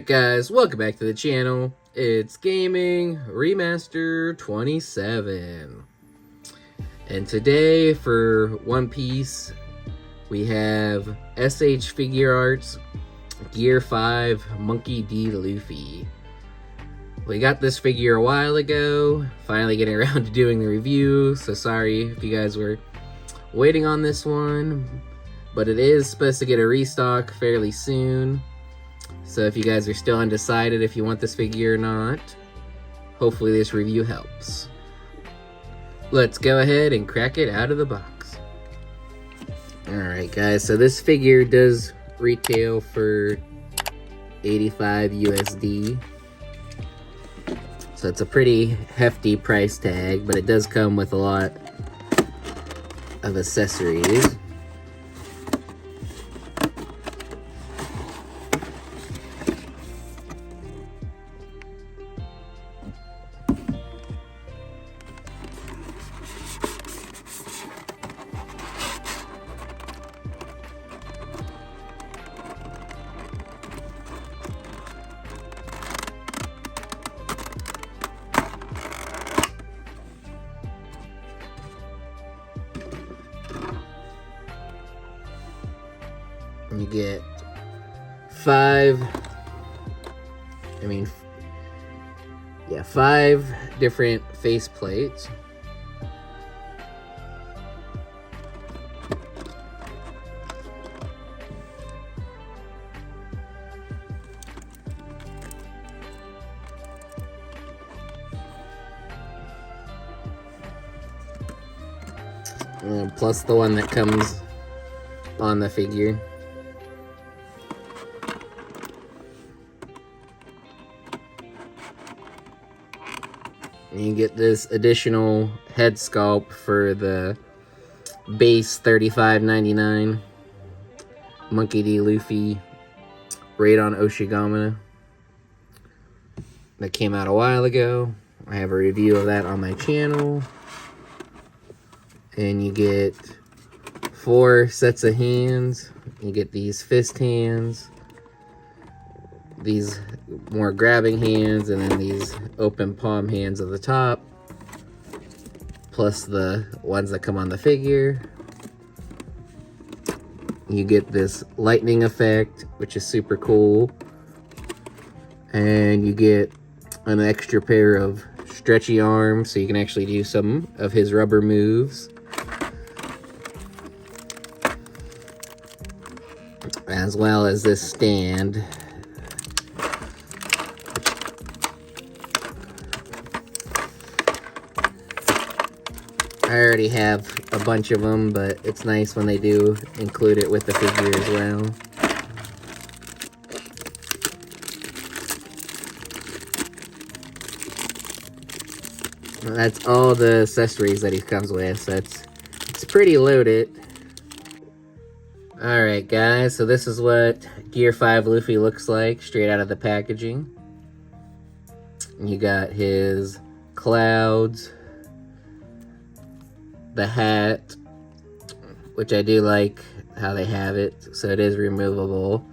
guys, welcome back to the channel. It's Gaming Remaster 27. And today for One Piece, we have S.H.Figuarts Gear 5 Monkey.D.Luffy. We got this figure a while ago, finally getting around to doing the review, so sorry if you guys were waiting on this one, but it is supposed to get a restock fairly soon. So if you guys are still undecided if you want this figure or not, hopefully this review helps. Let's go ahead and crack it out of the box. Alright guys, so this figure does retail for 85 USD. So it's a pretty hefty price tag, but it does come with a lot of accessories. You get five different face plates. Plus the one that comes on the figure. You get this additional head sculpt for the base $35.99 Monkey.D.Luffy Raid on Oshigama that came out a while ago. I have a review of that on my channel. And you get 4 sets of hands. You get these fist hands, these more grabbing hands, and then these open palm hands at the top, plus the ones that come on the figure. You get this lightning effect, which is super cool, and you get an extra pair of stretchy arms so you can actually do some of his rubber moves, as well as this stand. I already have a bunch of them, but it's nice when they do include it with the figure as well. That's all the accessories that he comes with, so it's pretty loaded. Alright guys, so this is what Gear 5 Luffy looks like straight out of the packaging. You got his clouds, the hat, which I do like how they have it, so it is removable.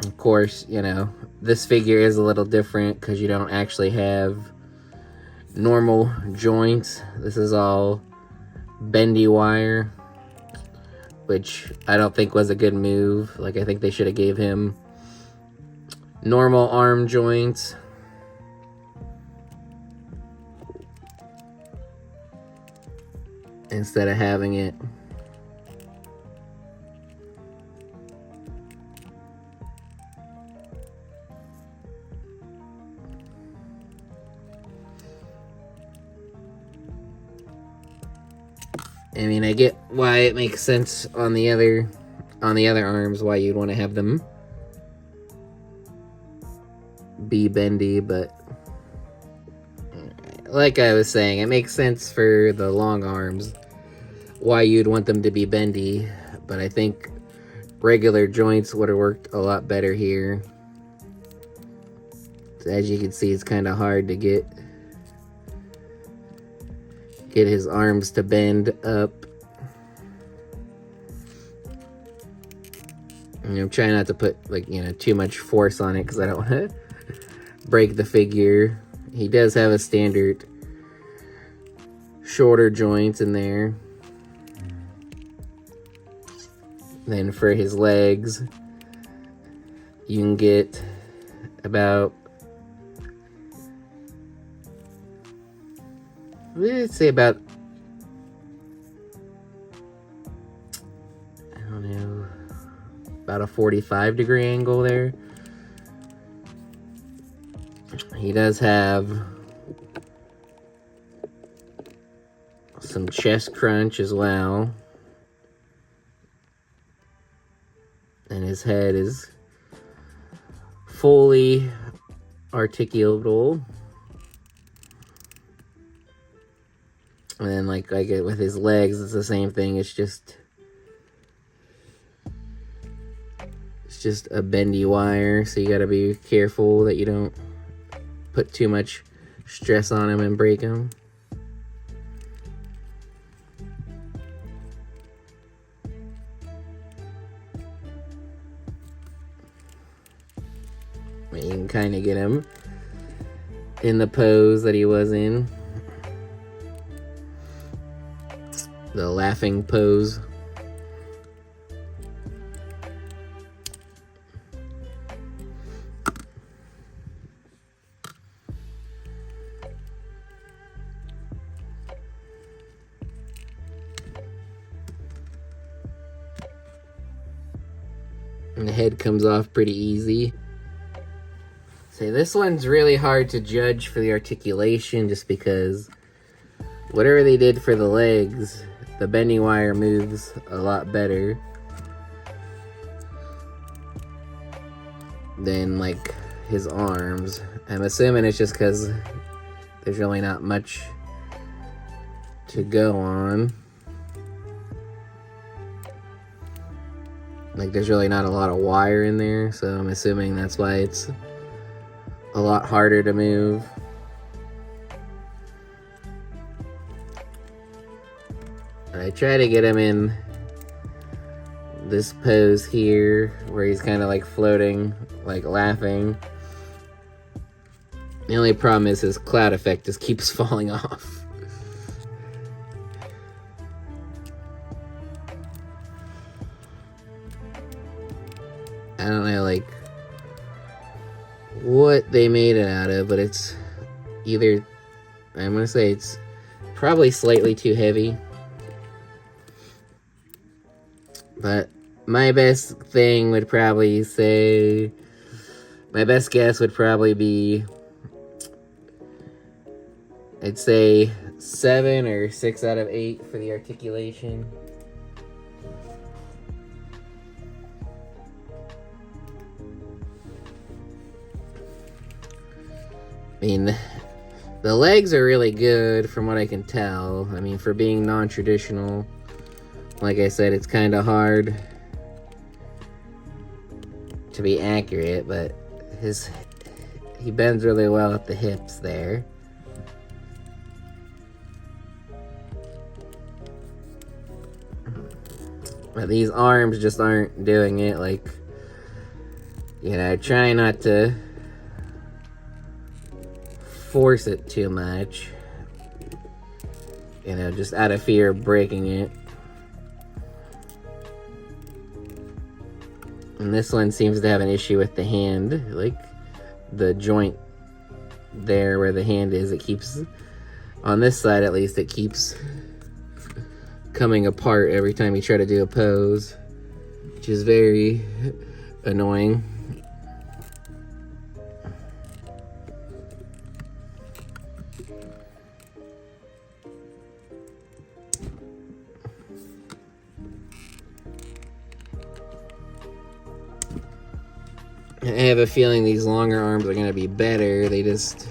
Of course, you know, this figure is a little different because you don't actually have normal joints. This is all bendy wire, which I don't think was a good move. Like, I think they should have gave him normal arm joints. Instead of having it I mean, I get why it makes sense on the other arms, why you'd want to have them be bendy, but like I was saying, it makes sense for the long arms why you'd want them to be bendy, but I think regular joints would have worked a lot better here. So as you can see, it's kind of hard to get his arms to bend up. I'm trying not to put, like, too much force on it because I don't want to break the figure. He does have a standard shoulder joints in there. Then for his legs, you can get about, let's say about, I don't know, about a 45-degree angle there. He does have some chest crunch as well. And his head is fully articulable. And then like with his legs, it's the same thing. It's just a bendy wire, so you gotta be careful that you don't put too much stress on him and break him. You can kind of get him in the pose that he was in. The laughing pose. And the head comes off pretty easy. So this one's really hard to judge for the articulation just because whatever they did for the legs, the bending wire moves a lot better than like his arms. I'm assuming it's just because there's really not much to go on. Like there's really not a lot of wire in there, so I'm assuming that's why it's a lot harder to move. I try to get him in this pose here where he's kind of like floating, like laughing. The only problem is his cloud effect just keeps falling off. I don't know like what they made it out of, but it's either, I'm gonna say it's probably slightly too heavy. But my best thing would probably say, my best guess would probably be, I'd say 7 or 6 out of 8 for the articulation. I mean, the legs are really good from what I can tell. I mean, for being non-traditional, like I said, it's kind of hard to be accurate, but he bends really well at the hips there. But these arms just aren't doing it. Like, try not to force it too much, just out of fear of breaking it. And this one seems to have an issue with the hand, like the joint there where the hand is, it keeps, on this side at least, it keeps coming apart every time you try to do a pose, which is very annoying. I have a feeling these longer arms are going to be better. They just...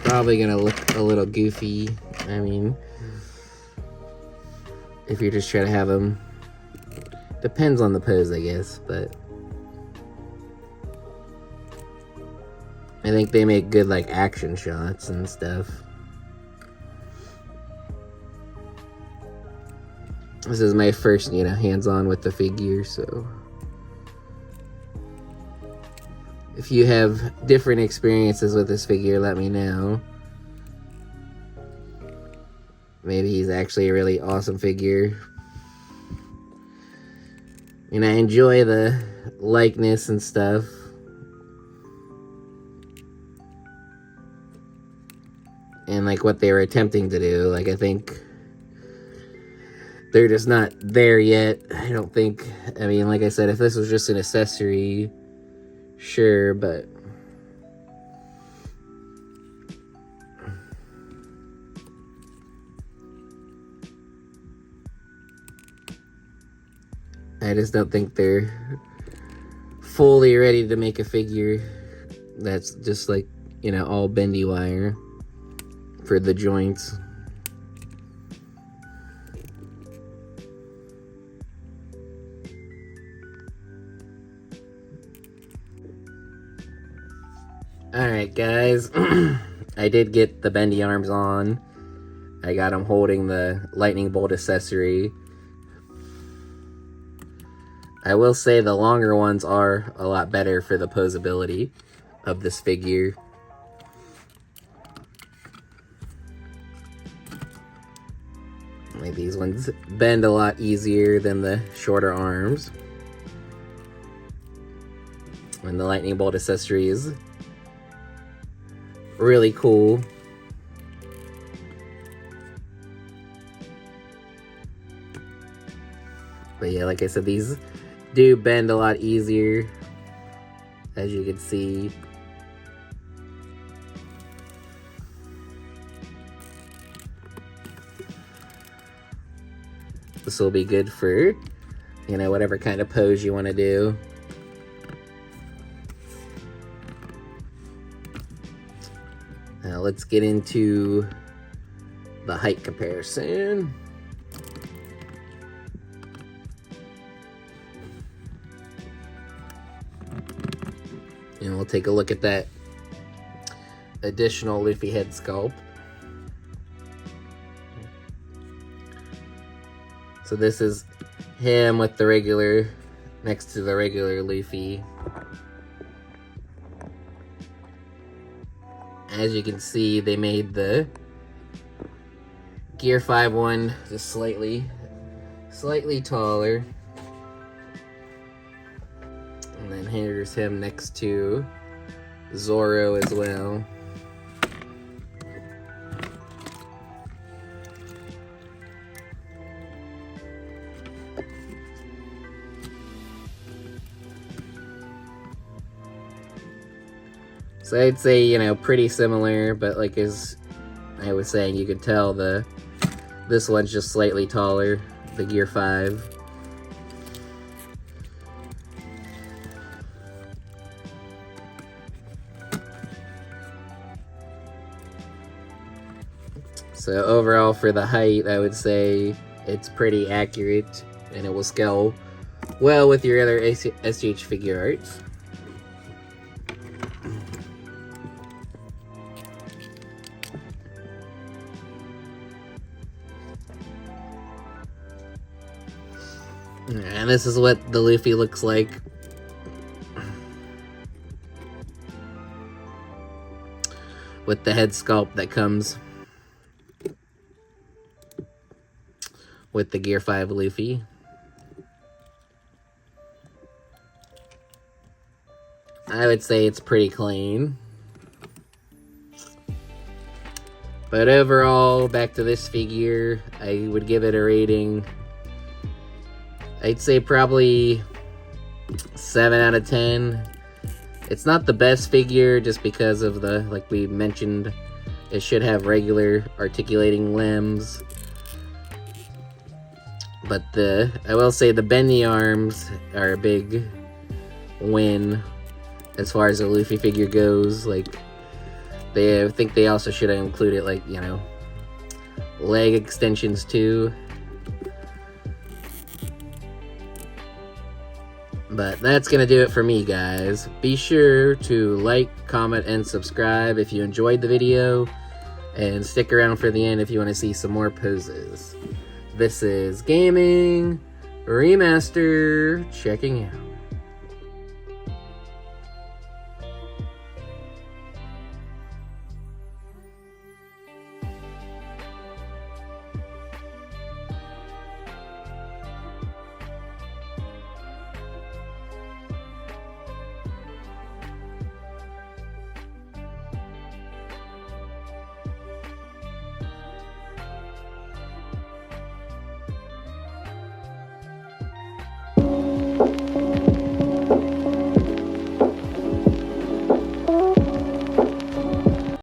probably gonna look a little goofy. I mean, if you're just trying to have him, depends on the pose, I guess, but I think they make good, like, action shots and stuff. This is my first, you know, hands-on with the figure, so if you have different experiences with this figure, let me know. Maybe he's actually a really awesome figure. And I enjoy the likeness and stuff. And like what they were attempting to do. Like, I think they're just not there yet. I don't think, I mean, like I said, if this was just an accessory, sure, but I just don't think they're fully ready to make a figure that's just like, you know, all bendy wire for the joints. Alright guys, I did get the bendy arms on. I got him holding the lightning bolt accessory. I will say the longer ones are a lot better for the poseability of this figure. Like, these ones bend a lot easier than the shorter arms. And the lightning bolt accessory is really cool. But yeah, like I said, these do bend a lot easier, as you can see. This will be good for, you know, whatever kind of pose you want to do. Now let's get into the height comparison. And we'll take a look at that additional Luffy head sculpt. So this is him with the regular, next to the regular Luffy. As you can see, they made the Gear 5 one just slightly taller. And then here's him next to Zoro as well. So I'd say, you know, pretty similar, but like as I was saying, you could tell this one's just slightly taller, the Gear 5. So overall for the height, I would say it's pretty accurate, and it will scale well with your other S.H.Figuarts. And this is what the Luffy looks like. With the head sculpt that comes with the Gear 5 Luffy. I would say it's pretty clean. But overall, back to this figure, I would give it a rating. I'd say probably 7 out of 10. It's not the best figure just because of the, like we mentioned, it should have regular articulating limbs. But I will say the bendy arms are a big win as far as the Luffy figure goes. Like, I think they also should have included, like, you know, leg extensions too. But that's going to do it for me, guys. Be sure to like, comment, and subscribe if you enjoyed the video. And stick around for the end if you want to see some more poses. This is Gaming Remaster checking out.